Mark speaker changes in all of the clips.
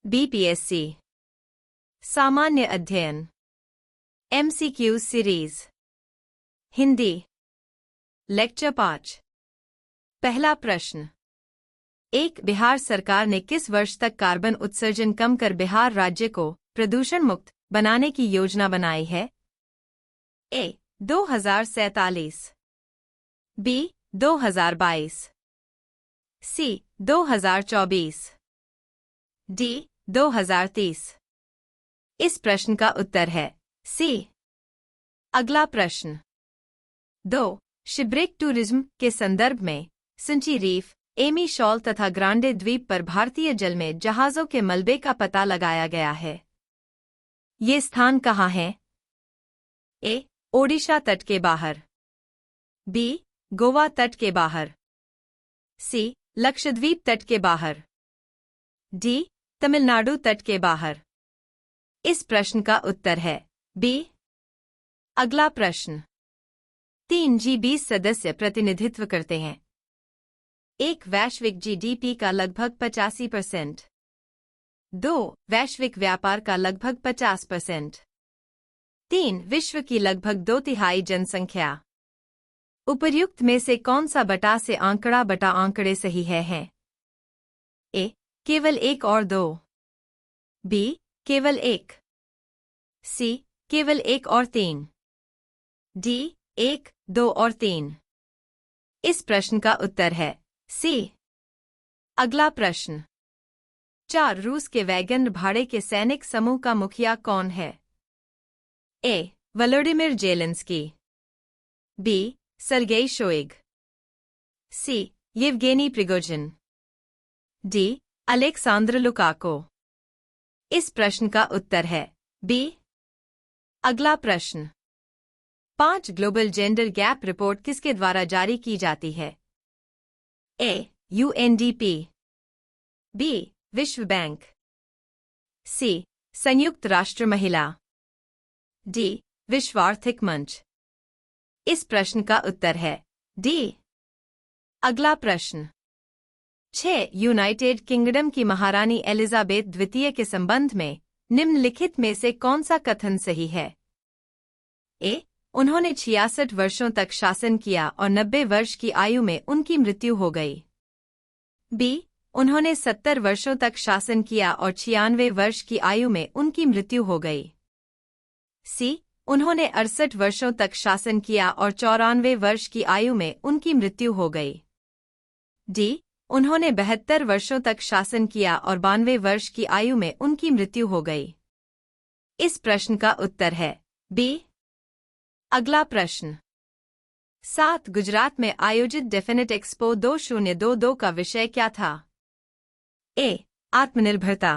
Speaker 1: BPSC सामान्य अध्ययन MCQ series Hindi lecture 5। पहला प्रश्न। बिहार सरकार ने किस वर्ष तक कार्बन उत्सर्जन कम कर बिहार राज्य को प्रदूषण मुक्त बनाने की योजना बनाई है? ए 2047, बी 2022, सी 2024, डी 2030। इस प्रश्न का उत्तर है सी। अगला प्रश्न। 2 शिब्रेक टूरिज्म के संदर्भ में सिंची रीफ, एमी शॉल तथा ग्रांडे द्वीप पर भारतीय जल में जहाजों के मलबे का पता लगाया गया है। ये स्थान कहाँ हैं? ए ओडिशा तट के बाहर, बी गोवा तट के बाहर, सी लक्षद्वीप तट के बाहर, डी तमिलनाडु तट के बाहर। इस प्रश्न का उत्तर है बी। अगला प्रश्न। 3 G20 सदस्य प्रतिनिधित्व करते हैं। एक वैश्विक जीडीपी का लगभग 85%, 2 वैश्विक व्यापार का लगभग 50%, 3 विश्व की लगभग 2/3 जनसंख्या। उपर्युक्त में से कौन सा बटा से आंकड़ा बटा आंकड़े सही है? ए केवल 1 और 2, बी केवल 1, सी केवल 1 और 3, डी 1, 2 और 3। इस प्रश्न का उत्तर है सी। अगला प्रश्न। 4 रूस के वैगन भाड़े के सैनिक समूह का मुखिया कौन है? ए वलोडिमिर जेलेंस्की, बी सर्गेई शोइग, सी येवगेनी प्रिगोजिन, डी अलेक्सांद्र लुकाको। इस प्रश्न का उत्तर है बी। अगला प्रश्न। 5 ग्लोबल जेंडर गैप रिपोर्ट किसके द्वारा जारी की जाती है? ए यूएनडीपी, बी विश्व बैंक, सी संयुक्त राष्ट्र महिला, डी विश्व आर्थिक मंच। इस प्रश्न का उत्तर है डी। अगला प्रश्न। 6 यूनाइटेड किंगडम की महारानी एलिजाबेथ द्वितीय के संबंध में निम्नलिखित में से कौन सा कथन सही है? ए उन्होंने 66 वर्षों तक शासन किया और 90 वर्ष की आयु में उनकी मृत्यु हो गई। बी उन्होंने 70 वर्षों तक शासन किया और 96 वर्ष की आयु में उनकी मृत्यु हो गई। सी उन्होंने 68 वर्षों तक शासन किया और 94 वर्ष की आयु में उनकी मृत्यु हो गई। डी उन्होंने 72 वर्षों तक शासन किया और 92 वर्ष की आयु में उनकी मृत्यु हो गई। इस प्रश्न का उत्तर है बी। अगला प्रश्न। 7 गुजरात में आयोजित डेफिनेट एक्सपो 2022 का विषय क्या था? ए आत्मनिर्भरता,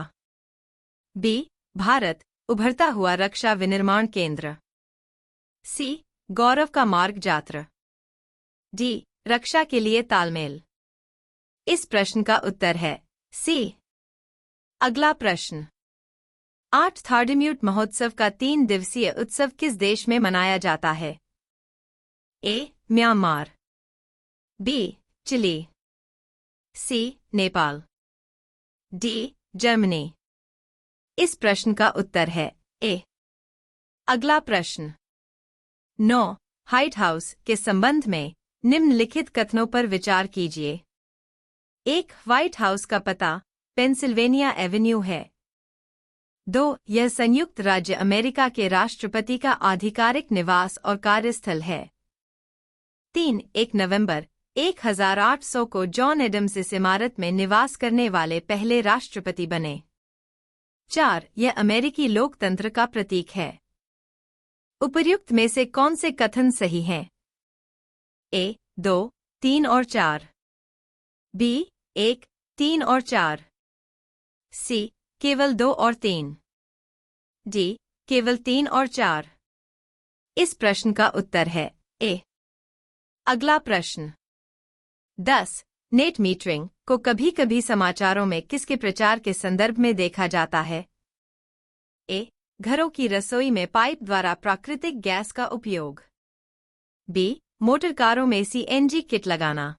Speaker 1: बी भारत उभरता हुआ रक्षा विनिर्माण केंद्र, सी गौरव का मार्ग जात्र, डी रक्षा के लिए तालमेल। इस प्रश्न का उत्तर है सी। अगला प्रश्न। 8 थार्डम्यूट महोत्सव का 3 दिवसीय उत्सव किस देश में मनाया जाता है? ए म्यांमार, बी चिली, सी नेपाल, डी जर्मनी। इस प्रश्न का उत्तर है ए। अगला प्रश्न। 9 व्हाइट हाउस के संबंध में निम्नलिखित कथनों पर विचार कीजिए। 1 व्हाइट हाउस का पता पेंसिल्वेनिया एवेन्यू है। 2 यह संयुक्त राज्य अमेरिका के राष्ट्रपति का आधिकारिक निवास और कार्यस्थल है। 3 1 नवंबर 1800 को जॉन एडम्स इस इमारत में निवास करने वाले पहले राष्ट्रपति बने। 4 यह अमेरिकी लोकतंत्र का प्रतीक है। उपर्युक्त में से कौन से कथन सही हैं? ए 2, 3 और 4, बी 1, 3 और 4, सी केवल 2 और 3, डी केवल 3 और 4। इस प्रश्न का उत्तर है ए। अगला प्रश्न। 10 नेट मीटरिंग को कभी कभी समाचारों में किसके प्रचार के संदर्भ में देखा जाता है? ए घरों की रसोई में पाइप द्वारा प्राकृतिक गैस का उपयोग, बी मोटर कारों में सीएनजी किट लगाना,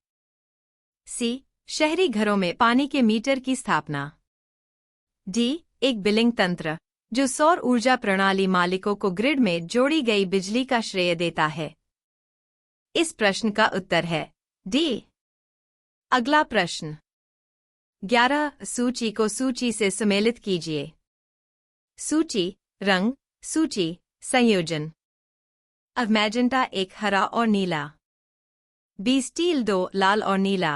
Speaker 1: सी शहरी घरों में पानी के मीटर की स्थापना, डी एक बिलिंग तंत्र जो सौर ऊर्जा प्रणाली मालिकों को ग्रिड में जोड़ी गई बिजली का श्रेय देता है। इस प्रश्न का उत्तर है डी। अगला प्रश्न 11 सूची को सूची से सम्मिलित कीजिए। सूची रंग, सूची संयोजन। अब मैजेंटा 1 हरा और नीला, बी स्टील 2 लाल और नीला,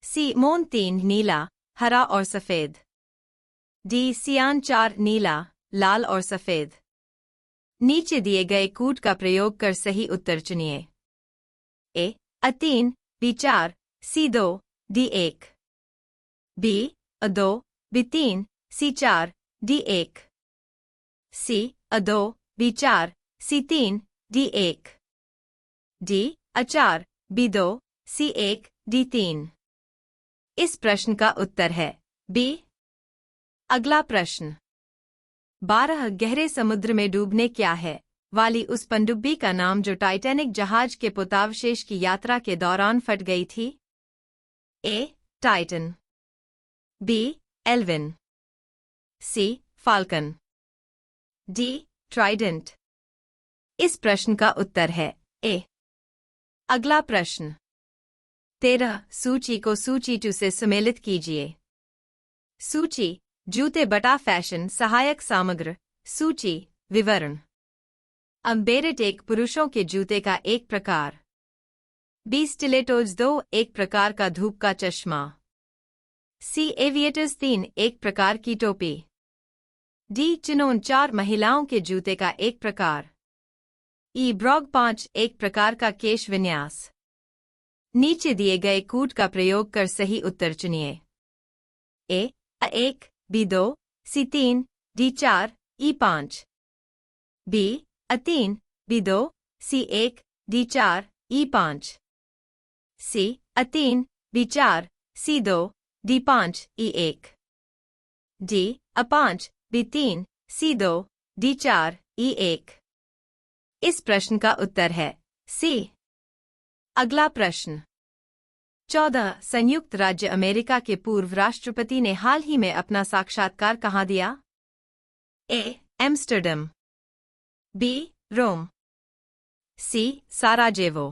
Speaker 1: सी मोन 3 नीला हरा और सफेद, डी सियान 4 नीला लाल और सफेद। नीचे दिए गए कूट का प्रयोग कर सही उत्तर चुनिए। A A3, B4, C2, D1, B A2, B3, C4, D1, C A2, B4, C3, D1, D A4, B2, C1, D3। इस प्रश्न का उत्तर है बी। अगला प्रश्न 12 गहरे समुद्र में डूबने क्या है वाली उस पनडुब्बी का नाम जो टाइटैनिक जहाज के पुतावशेष की यात्रा के दौरान फट गई थी। ए टाइटन, बी एल्विन, सी फाल्कन, डी ट्राइडेंट। इस प्रश्न का उत्तर है ए। अगला प्रश्न 13 सूची को सूची 2 से सम्मिलित कीजिए। सूची जूते बटा फैशन सहायक सामग्री, सूची विवरण। अम्बेरेट एक पुरुषों के जूते का एक प्रकार, बी स्टिलेटोज 2 एक प्रकार का धूप का चश्मा, सी एविएटर्स 3 एक प्रकार की टोपी, डी चिनोन 4 महिलाओं के जूते का एक प्रकार, ई ब्रॉग 5 एक प्रकार का केश विन्यास। नीचे दिए गए कूट का प्रयोग कर सही उत्तर चुनिए। A A1, B2, C3, D4, E5, B A3, B2, C1, D4, E5, C A3, B4, C2, D5, E1, D A5, B3, C2, D4, E1। इस प्रश्न का उत्तर है सी। अगला प्रश्न 14 संयुक्त राज्य अमेरिका के पूर्व राष्ट्रपति ने हाल ही में अपना साक्षात्कार कहाँ दिया। ए एम्स्टर्डम, बी रोम, सी साराजेवो,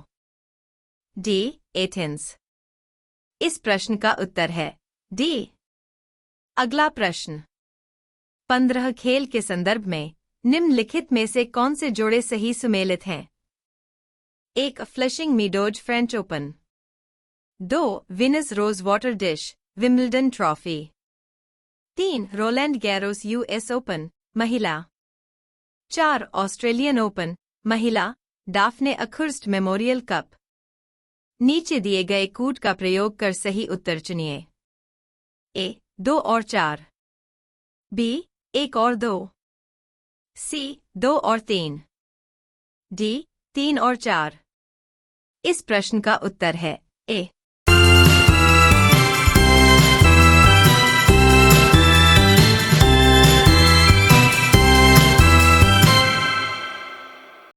Speaker 1: डी एथेंस। इस प्रश्न का उत्तर है डी। अगला प्रश्न 15 खेल के संदर्भ में निम्नलिखित में से कौन से जोड़े सही सुमेलित हैं। 1 Flushing Meadows French Open, 2 Venus Rosewater Dish Wimbledon trophy, 3 Roland Garros US Open महिला, 4 ऑस्ट्रेलियन ओपन महिला डाफने अखुर्स्ट मेमोरियल कप। नीचे दिए गए कूट का प्रयोग कर सही उत्तर चुनिए। ए 2 और 4, बी 1 और 2, सी 2 और 3, डी 3 और 4। इस प्रश्न का उत्तर है ए।